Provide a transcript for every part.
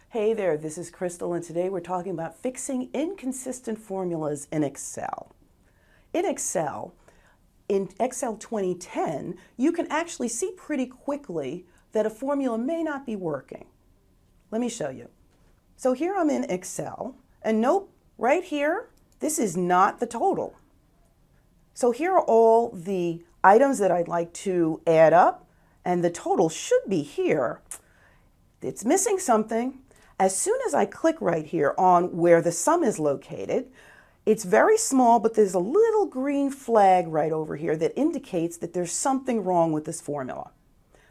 Hey there, this is Crystal, and today we're talking about fixing inconsistent formulas in Excel. In Excel 2010, you can actually see pretty quickly that a formula may not be working. Let me show you. So here I'm in Excel, and nope, right here, this is not the total. So here are all the items that I'd like to add up, and the total should be here. It's missing something. As soon as I click right here on where the sum is located, it's very small, but there's a little green flag right over here that indicates that there's something wrong with this formula.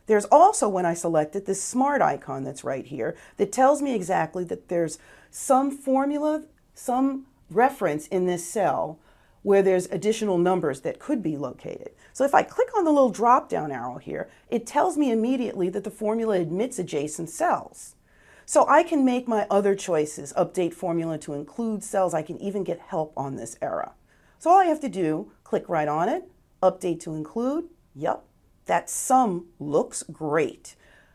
There's also, when I select it, this smart icon that's right here that tells me exactly that there's some formula, some reference in this cell where there's additional numbers that could be located. So if I click on the little drop-down arrow here, it tells me immediately that the formula admits adjacent cells. So I can make my other choices, update formula to include cells. I can even get help on this error. So all I have to do, click right on it, update to include. Yep, that sum looks great.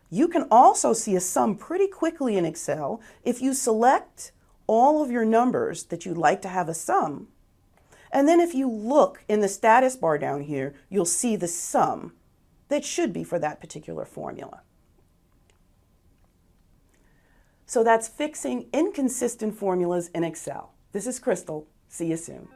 You can also see a sum pretty quickly in Excel if you select all of your numbers that you'd like to have a sum. And then if you look in the status bar down here, you'll see the sum that should be for that particular formula. So that's fixing inconsistent formulas in Excel. This is Crystal. See you soon.